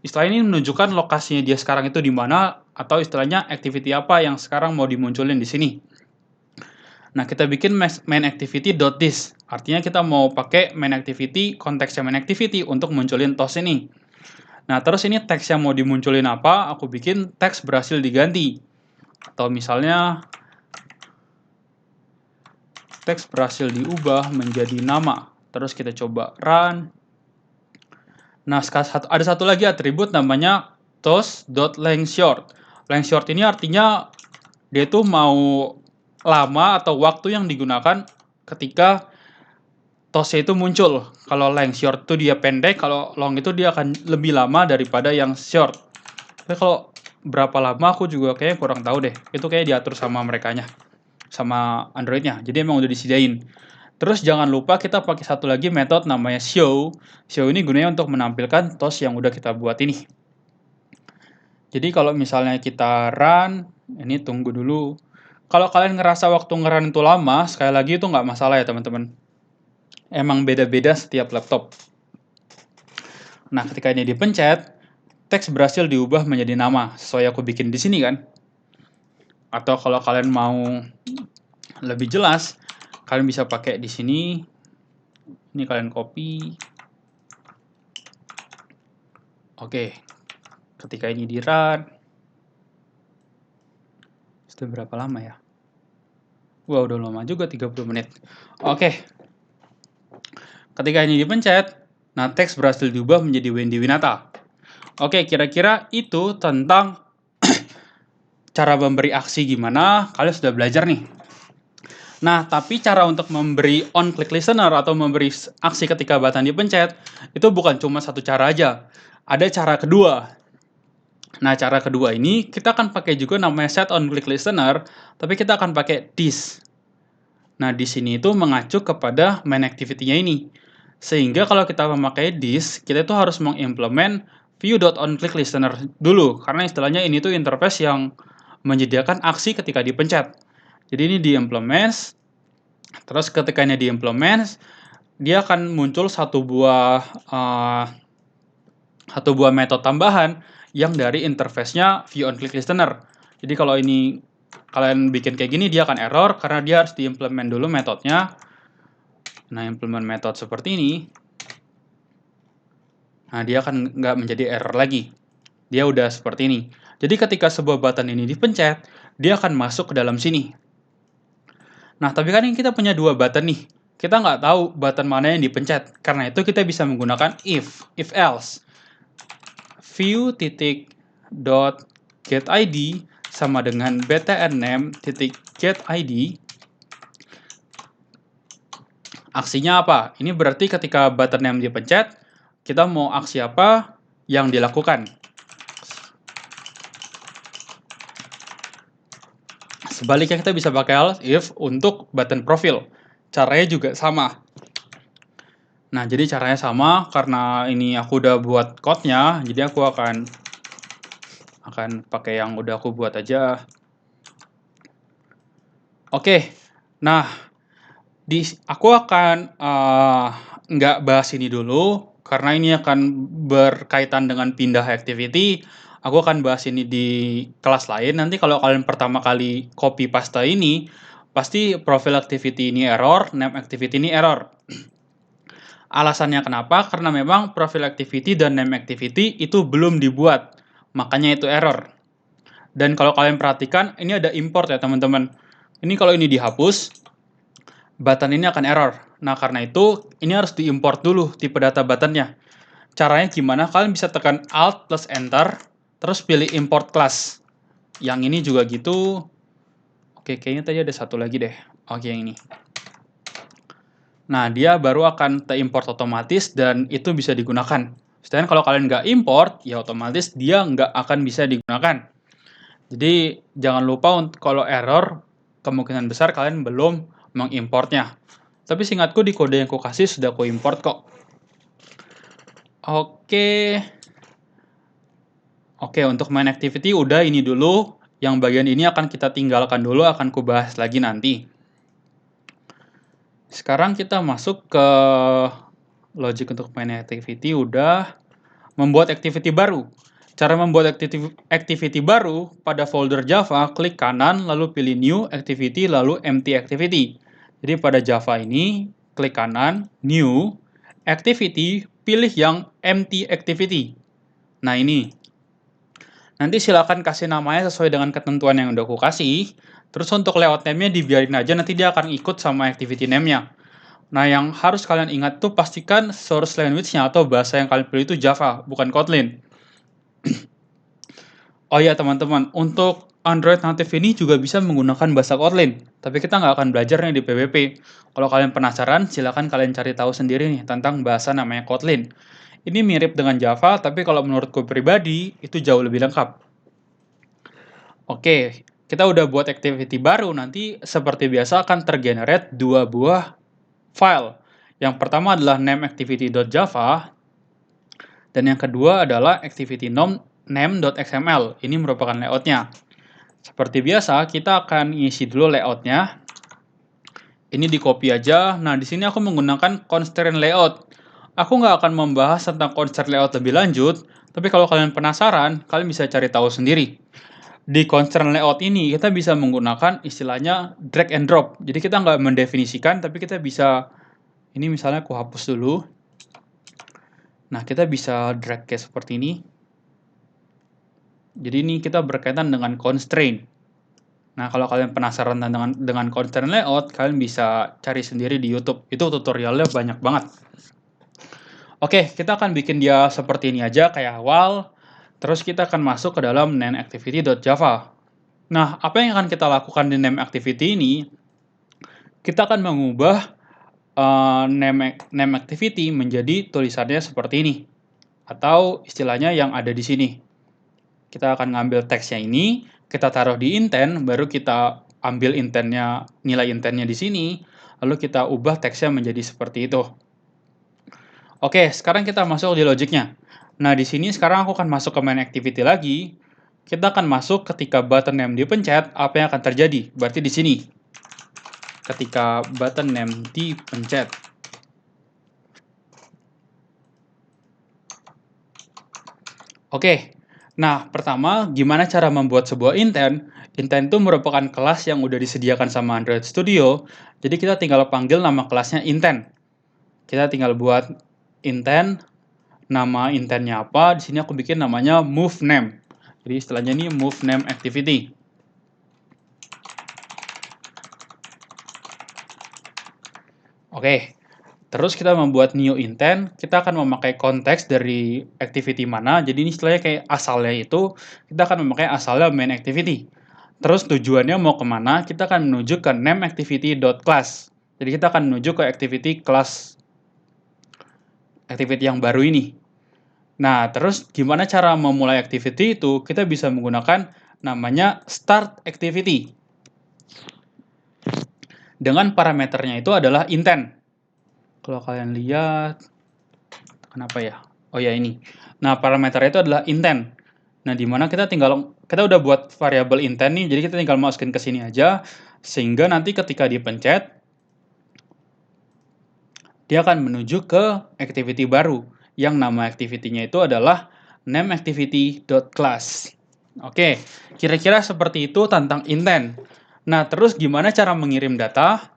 Istilah ini menunjukkan lokasinya dia sekarang itu di mana, atau istilahnya activity apa yang sekarang mau dimunculin di sini. Nah, kita bikin main activity.this. Artinya kita mau pakai main activity, konteksnya main activity untuk munculin toast ini. Nah, terus ini teks yang mau dimunculin apa? Aku bikin teks berhasil diganti. Atau misalnya teks berhasil diubah menjadi nama. Terus kita coba run. Nah, ada satu lagi atribut namanya toast.lengthshort. Lengthshort ini artinya dia tuh mau lama atau waktu yang digunakan ketika toastnya itu muncul. Kalau lengthshort itu dia pendek, kalau long itu dia akan lebih lama daripada yang short. Tapi kalau berapa lama aku juga kayaknya kurang tahu deh. Itu kayak diatur sama merekanya, sama Android-nya. Jadi emang udah disediain. Terus jangan lupa kita pakai satu lagi metode namanya show. Show ini gunanya untuk menampilkan toast yang udah kita buat ini. Jadi kalau misalnya kita run, ini tunggu dulu. Kalau kalian ngerasa waktu nge-run itu lama, sekali lagi itu nggak masalah ya teman-teman. Emang beda-beda setiap laptop. Nah, ketika ini dipencet, teks berhasil diubah menjadi nama, sesuai aku bikin di sini kan. Atau kalau kalian mau lebih jelas, kalian bisa pakai di sini. Ini kalian copy. Oke. Ketika ini di run. Sudah berapa lama ya? Wah, udah lama juga, 30 menit. Oke. Ketika ini dipencet, nah teks berhasil diubah menjadi Wendy Winata. Oke, kira-kira itu tentang cara memberi aksi gimana, kalian sudah belajar nih. Nah, tapi cara untuk memberi on-click listener atau memberi aksi ketika button dipencet, itu bukan cuma satu cara aja. Ada cara kedua. Nah, cara kedua ini kita akan pakai juga namanya set on-click listener, tapi kita akan pakai this. Nah, di sini itu mengacu kepada main activity-nya ini. Sehingga kalau kita memakai this, kita itu harus mengimplement view.onClickListener dulu, karena istilahnya ini tuh interface yang menyediakan aksi ketika dipencet. Jadi ini diimplement, terus ketika ini diimplement, dia akan muncul satu buah metode tambahan yang dari interface-nya ViewOnClickListener. Jadi kalau ini kalian bikin kayak gini, dia akan error karena dia harus diimplement dulu metodenya. Nah, implement method seperti ini. Nah, dia akan nggak menjadi error lagi. Dia udah seperti ini. Jadi ketika sebuah button ini dipencet, dia akan masuk ke dalam sini. Nah, tapi kan kita punya dua button nih. Kita nggak tahu button mana yang dipencet. Karena itu kita bisa menggunakan if else. view.getID sama dengan btn_name.getID. Aksinya apa? Ini berarti ketika button name dipencet, kita mau aksi apa yang dilakukan. Sebaliknya kita bisa pakai else if untuk button profil. Caranya juga sama. Nah, jadi caranya sama karena ini aku udah buat code-nya, jadi aku akan pakai yang udah aku buat aja. Oke. Nah, aku akan nggak bahas ini dulu karena ini akan berkaitan dengan pindah activity. Aku akan bahas ini di kelas lain. Nanti kalau kalian pertama kali copy paste ini, pasti profile activity ini error, name activity ini error. Alasannya kenapa? Karena memang profile activity dan name activity itu belum dibuat. Makanya itu error. Dan kalau kalian perhatikan, ini ada import ya teman-teman. Ini kalau ini dihapus, button ini akan error. Nah, karena itu ini harus diimport dulu tipe data buttonnya. Caranya gimana? Kalian bisa tekan Alt plus Enter, terus pilih import class. Yang ini juga gitu. Oke, kayaknya tadi ada satu lagi deh. Oke, yang ini. Nah, dia baru akan terimport otomatis dan itu bisa digunakan. Sedangkan kalau kalian nggak import, ya otomatis dia nggak akan bisa digunakan. Jadi, jangan lupa kalau error, kemungkinan besar kalian belum mengimportnya. Tapi seingatku di kode yang aku kasih sudah aku import kok. Oke, untuk main activity udah ini dulu. Yang bagian ini akan kita tinggalkan dulu, akan kubahas lagi nanti. Sekarang kita masuk ke logic untuk main activity udah. Membuat activity baru. Cara membuat activity baru, pada folder Java, klik kanan, lalu pilih New Activity, lalu Empty Activity. Jadi pada Java ini, klik kanan, New Activity, pilih yang Empty Activity. Nah ini. Nanti silakan kasih namanya sesuai dengan ketentuan yang udah aku kasih. Terus untuk layout name-nya dibiarin aja, nanti dia akan ikut sama activity name-nya. Nah, yang harus kalian ingat tuh pastikan source language-nya atau bahasa yang kalian pilih itu Java, bukan Kotlin. Oh iya teman-teman, untuk Android native ini juga bisa menggunakan bahasa Kotlin. Tapi kita nggak akan belajarnya di PWP. Kalau kalian penasaran, silakan kalian cari tahu sendiri nih tentang bahasa namanya Kotlin. Ini mirip dengan Java, tapi kalau menurutku pribadi, itu jauh lebih lengkap. Oke, kita udah buat activity baru, nanti seperti biasa akan tergenerate dua buah file. Yang pertama adalah nameActivity.java, dan yang kedua adalah activity_name.xml. Ini merupakan layoutnya. Seperti biasa, kita akan isi dulu layoutnya. Ini di copy aja. Nah, di sini aku menggunakan constraint layout. Aku nggak akan membahas tentang constraint layout lebih lanjut, tapi kalau kalian penasaran, kalian bisa cari tahu sendiri. Di constraint layout ini, kita bisa menggunakan istilahnya drag and drop. Jadi kita nggak mendefinisikan, tapi kita bisa, ini misalnya aku hapus dulu. Nah, kita bisa drag kayak seperti ini. Jadi ini kita berkaitan dengan constraint. Nah, kalau kalian penasaran dengan constraint layout, kalian bisa cari sendiri di YouTube. Itu tutorialnya banyak banget. Oke, kita akan bikin dia seperti ini aja kayak awal. Terus kita akan masuk ke dalam nameActivity.java. Nah, apa yang akan kita lakukan di nameActivity ini? Kita akan mengubah nameActivity menjadi tulisannya seperti ini. Atau istilahnya yang ada di sini. Kita akan ngambil teksnya ini, kita taruh di intent, baru kita ambil intentnya, nilai intentnya di sini, lalu kita ubah teksnya menjadi seperti itu. Oke, sekarang kita masuk di logiknya. Nah, di sini sekarang aku akan masuk ke main activity lagi. Kita akan masuk ketika button name dipencet, apa yang akan terjadi? Berarti di sini. Ketika button name dipencet. Oke. Nah, pertama, gimana cara membuat sebuah intent? Intent itu merupakan kelas yang udah disediakan sama Android Studio, jadi kita tinggal panggil nama kelasnya intent. Kita tinggal buat intent, nama intentnya apa, di sini aku bikin namanya move name. Jadi istilahnya ini move name activity. Oke, terus kita membuat new intent, kita akan memakai konteks dari activity mana, jadi ini istilahnya kayak asalnya itu, kita akan memakai asalnya main activity. Terus tujuannya mau kemana, kita akan menuju ke name activity.class. Jadi kita akan menuju ke activity class, activity yang baru ini. Nah, terus gimana cara memulai activity itu, kita bisa menggunakan namanya start activity. Dengan parameternya itu adalah intent. Kalau kalian lihat, kenapa ya? Oh ya ini. Nah, parameternya itu adalah intent. Nah, dimana kita udah buat variabel intent nih, jadi kita tinggal masukin ke sini aja, sehingga nanti ketika dipencet, dia akan menuju ke activity baru, yang nama activity-nya itu adalah nameActivity.class. Oke, kira-kira seperti itu tentang intent. Nah, terus gimana cara mengirim data?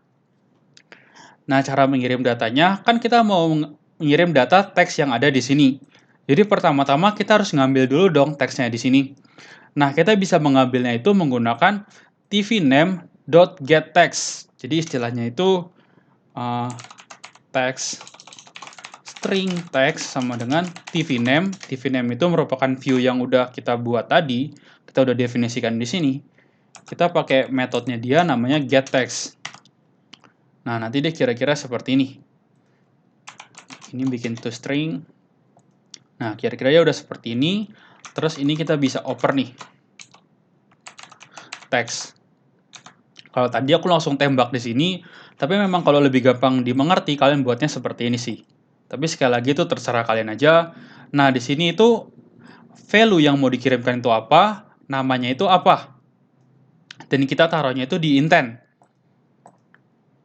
Nah, cara mengirim datanya, kan kita mau mengirim data teks yang ada di sini. Jadi pertama-tama kita harus ngambil dulu dong teksnya di sini. Nah, kita bisa mengambilnya itu menggunakan tvname.getText. Jadi istilahnya itu text string text sama dengan tvname. tvname itu merupakan view yang udah kita buat tadi, kita udah definisikan di sini. Kita pakai metodenya dia namanya getText. Nah, nanti deh kira-kira seperti ini. Ini bikin toString. Nah, kira-kira ya udah seperti ini. Terus ini kita bisa oper nih. Text. Kalau tadi aku langsung tembak di sini, tapi memang kalau lebih gampang dimengerti, kalian buatnya seperti ini sih. Tapi sekali lagi itu terserah kalian aja. Nah, di sini itu value yang mau dikirimkan itu apa, namanya itu apa. Dan kita taruhnya itu di intent.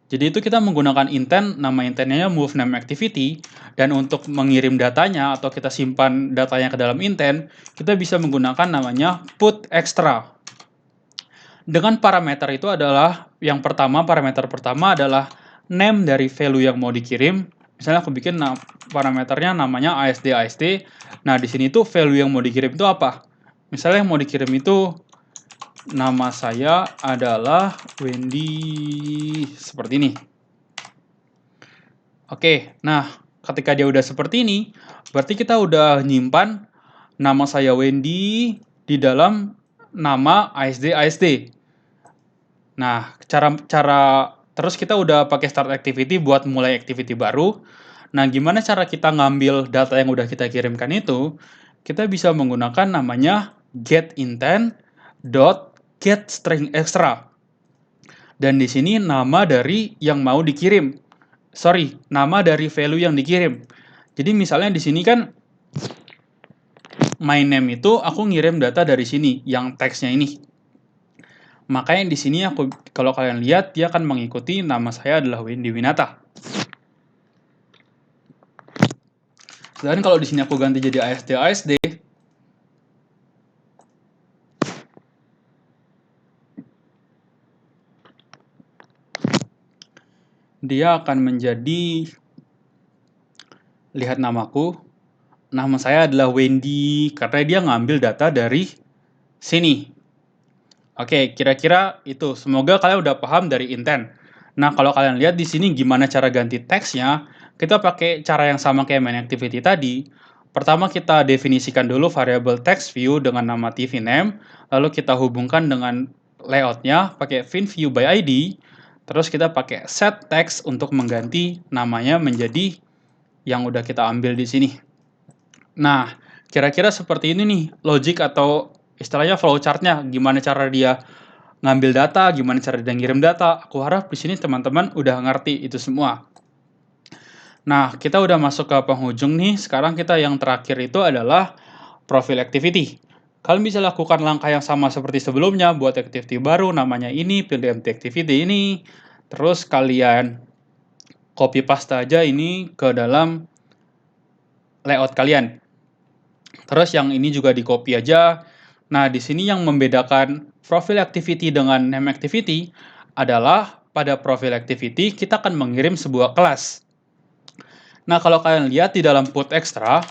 Jadi itu kita menggunakan intent, nama intentnya move name activity, dan untuk mengirim datanya atau kita simpan datanya ke dalam intent, kita bisa menggunakan namanya put extra. Dengan parameter itu adalah, yang pertama, parameter pertama adalah name dari value yang mau dikirim. Misalnya aku bikin parameternya namanya ASD. Nah, di sini tuh value yang mau dikirim itu apa? Misalnya yang mau dikirim itu nama saya adalah Wendy, seperti ini. Oke, nah ketika dia udah seperti ini, berarti kita udah nyimpan nama saya Wendy di dalam nama ASD. Nah, terus kita udah pakai start activity buat mulai activity baru. Nah, gimana cara kita ngambil data yang udah kita kirimkan itu? Kita bisa menggunakan namanya getIntent.getStringExtra. Dan di sini nama dari yang mau dikirim. Nama dari value yang dikirim. Jadi misalnya di sini kan my name itu aku ngirim data dari sini, yang teksnya ini. Makanya di sini kalau kalian lihat dia akan mengikuti nama saya adalah Wendy Winata. Dan kalau di sini aku ganti jadi ASD, dia akan menjadi, lihat namaku, nama saya adalah Wendy karena dia ngambil data dari sini. Oke, kira-kira itu. Semoga kalian udah paham dari intent. Nah, kalau kalian lihat di sini gimana cara ganti teksnya, kita pakai cara yang sama kayak main activity tadi. Pertama kita definisikan dulu variabel text view dengan nama tvName, lalu kita hubungkan dengan layoutnya pakai VinViewById, terus kita pakai setText untuk mengganti namanya menjadi yang udah kita ambil di sini. Nah, kira-kira seperti ini nih logic atau istilahnya flowchart-nya, gimana cara dia ngambil data, gimana cara dia ngirim data. Aku harap di sini teman-teman udah ngerti itu semua. Nah, kita udah masuk ke penghujung nih. Sekarang kita yang terakhir itu adalah profil activity. Kalian bisa lakukan langkah yang sama seperti sebelumnya, buat activity baru, namanya ini, pilih empty activity ini, terus kalian copy paste aja ini ke dalam layout kalian. Terus yang ini juga di copy aja. Nah, di sini yang membedakan profil activity dengan name activity adalah pada profil activity kita akan mengirim sebuah kelas. Nah, kalau kalian lihat di dalam put extra,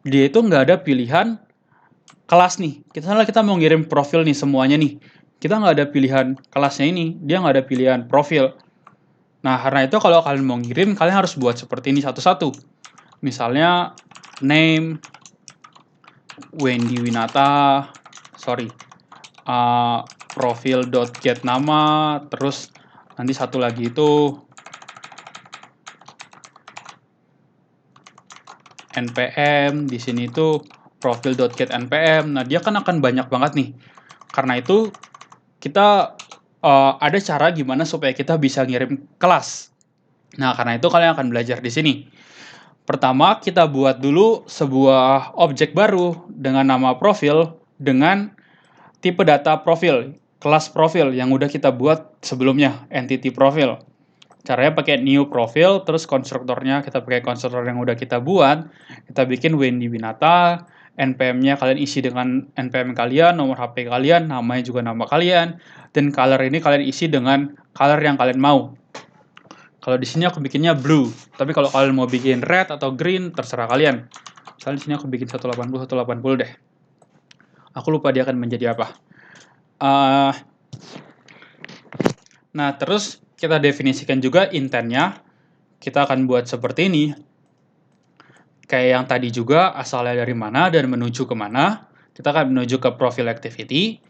dia itu nggak ada pilihan kelas nih. Kita mau ngirim profil nih semuanya nih. Kita nggak ada pilihan kelasnya ini, dia nggak ada pilihan profil. Nah, karena itu kalau kalian mau ngirim, kalian harus buat seperti ini satu-satu. Misalnya, name, Wendy Winata, profil.get nama, terus nanti satu lagi itu npm, di sini itu profil.get npm. Nah, dia kan akan banyak banget nih. Karena itu kita ada cara gimana supaya kita bisa ngirim kelas. Nah, karena itu kalian akan belajar di sini. Pertama, kita buat dulu sebuah objek baru dengan nama profil dengan tipe data profil, kelas profil yang udah kita buat sebelumnya, entity profil. Caranya pakai new profil, terus konstruktornya kita pakai konstruktor yang udah kita buat. Kita bikin Wendy Winata, npm-nya kalian isi dengan npm kalian, nomor HP kalian, namanya juga nama kalian, dan color ini kalian isi dengan color yang kalian mau. Kalau di sini aku bikinnya blue, tapi kalau kalian mau bikin red atau green terserah kalian. Misalnya di sini aku bikin 180 deh. Aku lupa dia akan menjadi apa. Nah, terus kita definisikan juga intentnya. Kita akan buat seperti ini. Kayak yang tadi juga, asalnya dari mana dan menuju kemana. Kita akan menuju ke profile activity.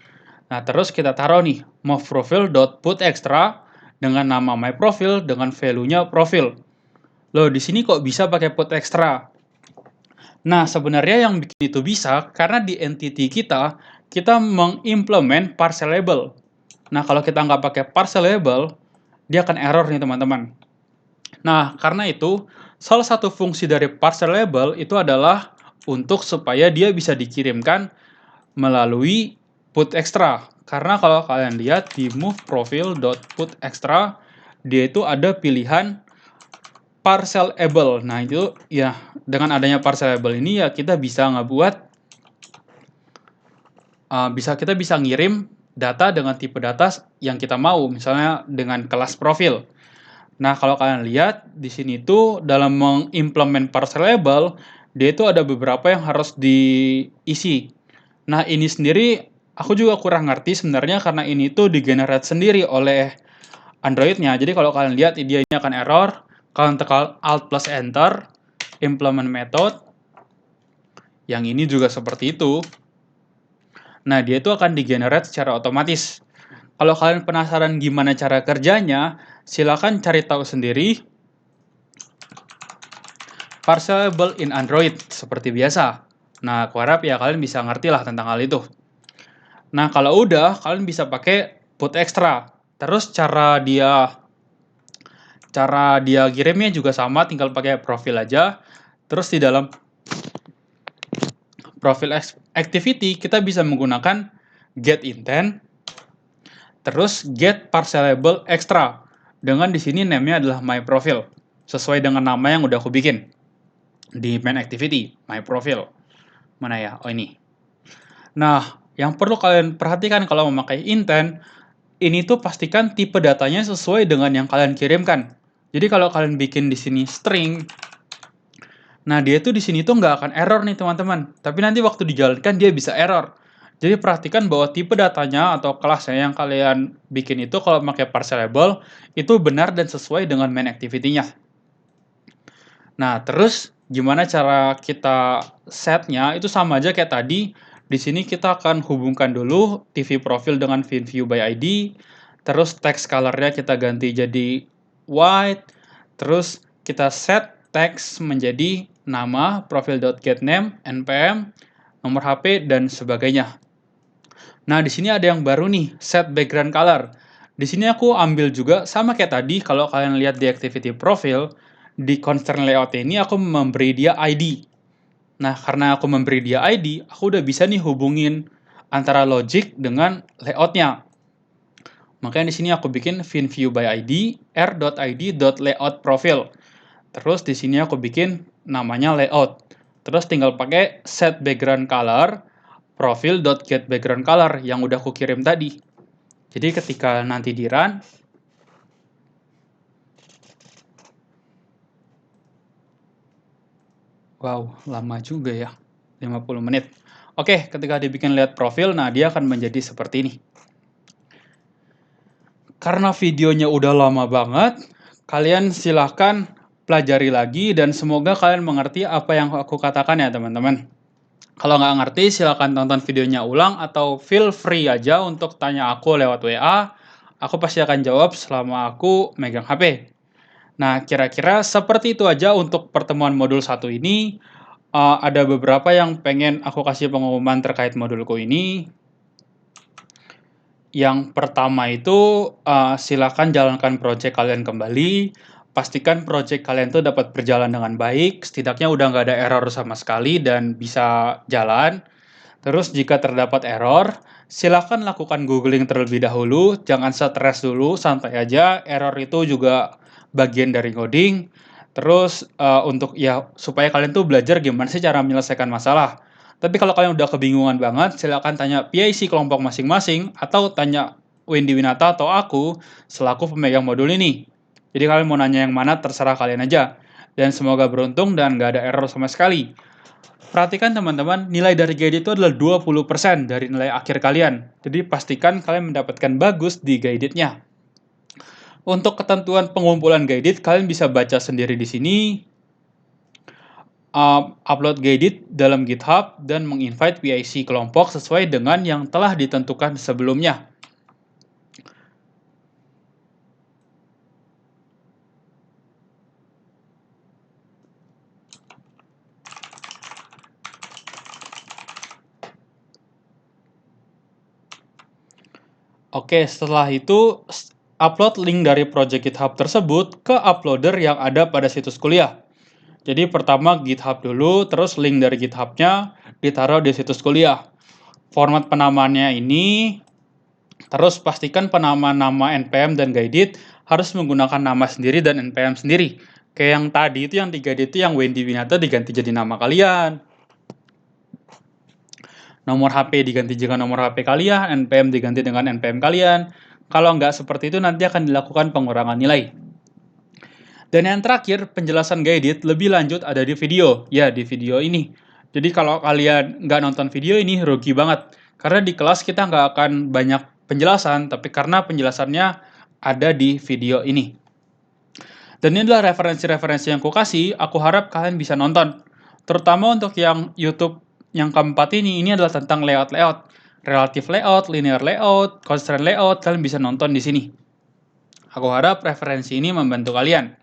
Nah, terus kita taruh nih, moveProfile.putExtra dengan nama myProfile dengan value-nya profil. Loh, di sini kok bisa pakai put extra? Nah, sebenarnya yang bikin itu bisa karena di entity kita mengimplement parcel label. Nah, kalau kita nggak pakai parcel label, dia akan error nih teman-teman. Nah, karena itu, salah satu fungsi dari parcel label itu adalah untuk supaya dia bisa dikirimkan melalui put extra. Karena kalau kalian lihat di moveProfile.putExtra, dia itu ada pilihan parcelable. Nah, itu ya dengan adanya parcelable ini ya kita bisa ngebuat kita bisa ngirim data dengan tipe data yang kita mau, misalnya dengan kelas profil. Nah, kalau kalian lihat di sini tuh dalam mengimplement parcelable, dia itu ada beberapa yang harus diisi. Nah, ini sendiri aku juga kurang ngerti sebenarnya karena ini tuh di-generate sendiri oleh Android-nya. Jadi kalau kalian lihat dia ini akan error, kalian tekan Alt plus Enter, implement method. Yang ini juga seperti itu. Nah, dia itu akan di-generate secara otomatis. Kalau kalian penasaran gimana cara kerjanya, silakan cari tahu sendiri. Parcelable in Android, seperti biasa. Nah, aku harap ya kalian bisa ngerti lah tentang hal itu. Nah, kalau udah, kalian bisa pakai put extra. Terus cara dia kirimnya juga sama, tinggal pakai profil aja. Terus di dalam profil activity kita bisa menggunakan get intent, terus get parcelable extra. Dengan di sini name-nya adalah my profile, sesuai dengan nama yang udah aku bikin di main activity, my profile. Mana ya? Oh, ini. Nah, yang perlu kalian perhatikan kalau memakai intent, ini tuh pastikan tipe datanya sesuai dengan yang kalian kirimkan. Jadi kalau kalian bikin di sini string, nah dia tuh di sini tuh nggak akan error nih teman-teman. Tapi nanti waktu dijalankan dia bisa error. Jadi perhatikan bahwa tipe datanya atau kelasnya yang kalian bikin itu kalau pakai parcelable itu benar dan sesuai dengan main activity-nya. Nah, terus gimana cara kita setnya itu sama aja kayak tadi. Di sini kita akan hubungkan dulu TV profile dengan VinView by ID. Terus text color-nya kita ganti jadi white. Terus kita set text menjadi nama, profile.getName, npm, nomor HP, dan sebagainya. Nah, di sini ada yang baru nih, set background color. Di sini aku ambil juga sama kayak tadi, kalau kalian lihat di activity profile, di constraint layout ini aku memberi dia ID. Nah, karena aku memberi dia ID, aku udah bisa nih hubungin antara logic dengan layoutnya. Makanya di sini aku bikin VinView by ID, r.id.layout profile. Terus di sini aku bikin namanya layout. Terus tinggal pakai set background color profile.getBackgroundColor yang udah aku kirim tadi. Jadi ketika nanti di run, wow, lama juga ya, 50 menit. Oke, ketika dibikin lihat profil, nah dia akan menjadi seperti ini. Karena videonya udah lama banget, kalian silahkan pelajari lagi dan semoga kalian mengerti apa yang aku katakan ya teman-teman. Kalau nggak ngerti, silahkan tonton videonya ulang atau feel free aja untuk tanya aku lewat WA. Aku pasti akan jawab selama aku megang HP. Nah, kira-kira seperti itu aja untuk pertemuan modul 1 ini. Ada beberapa yang pengen aku kasih pengumuman terkait modulku ini. Yang pertama itu, silakan jalankan project kalian kembali. Pastikan project kalian tuh dapat berjalan dengan baik, setidaknya udah nggak ada error sama sekali dan bisa jalan. Terus jika terdapat error, silakan lakukan googling terlebih dahulu, jangan stres dulu, santai aja, error itu juga bagian dari coding. Terus, untuk ya supaya kalian tuh belajar gimana sih cara menyelesaikan masalah. Tapi kalau kalian udah kebingungan banget, silakan tanya PIC kelompok masing-masing atau tanya Wendy Winata atau aku selaku pemegang modul ini. Jadi kalian mau nanya yang mana terserah kalian aja. Dan semoga beruntung dan nggak ada error sama sekali. Perhatikan teman-teman, nilai dari guided itu adalah 20% dari nilai akhir kalian. Jadi pastikan kalian mendapatkan bagus di guided-nya. Untuk ketentuan pengumpulan guided, kalian bisa baca sendiri di sini. Upload guided dalam GitHub dan menginvite PIC kelompok sesuai dengan yang telah ditentukan sebelumnya. Oke, setelah itu upload link dari project GitHub tersebut ke uploader yang ada pada situs kuliah. Jadi pertama GitHub dulu, terus link dari GitHub-nya ditaruh di situs kuliah. Format penamaannya ini, terus pastikan penamaan nama NPM dan guided harus menggunakan nama sendiri dan NPM sendiri. Kayak yang tadi itu yang di guided itu yang Wendy Winata diganti jadi nama kalian. Nomor HP diganti dengan nomor HP kalian, NPM diganti dengan NPM kalian. Kalau nggak seperti itu nanti akan dilakukan pengurangan nilai. Dan yang terakhir, penjelasan guided lebih lanjut ada di video. Ya, di video ini. Jadi kalau kalian nggak nonton video ini, rugi banget. Karena di kelas kita nggak akan banyak penjelasan, tapi karena penjelasannya ada di video ini. Dan ini adalah referensi-referensi yang aku kasih, aku harap kalian bisa nonton. Terutama untuk yang YouTube yang keempat ini adalah tentang layout-layout. Relative layout, linear layout, constraint layout, kalian bisa nonton di sini. Aku harap referensi ini membantu kalian.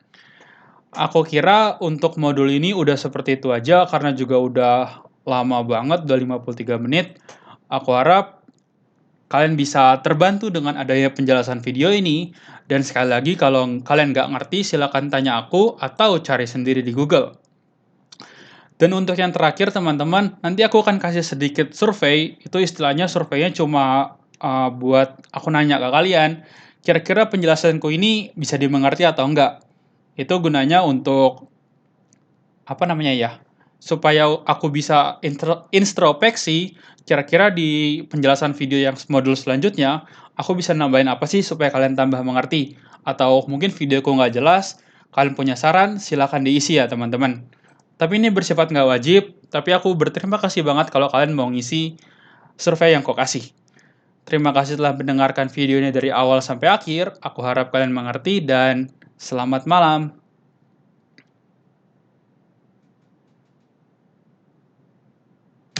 Aku kira untuk modul ini udah seperti itu aja karena juga udah lama banget, udah 53 menit. Aku harap kalian bisa terbantu dengan adanya penjelasan video ini. Dan sekali lagi kalau kalian nggak ngerti silakan tanya aku atau cari sendiri di Google. Dan untuk yang terakhir teman-teman, nanti aku akan kasih sedikit survei. Itu istilahnya surveinya cuma buat aku nanya ke kalian. Kira-kira penjelasanku ini bisa dimengerti atau enggak? Itu gunanya untuk apa namanya ya? Supaya aku bisa introspeksi kira-kira di penjelasan video yang modul selanjutnya, aku bisa nambahin apa sih supaya kalian tambah mengerti? Atau mungkin videoku nggak jelas, kalian punya saran, silakan diisi ya teman-teman. Tapi ini bersifat nggak wajib, tapi aku berterima kasih banget kalau kalian mau ngisi survei yang kau kasih. Terima kasih telah mendengarkan videonya dari awal sampai akhir. Aku harap kalian mengerti dan selamat malam.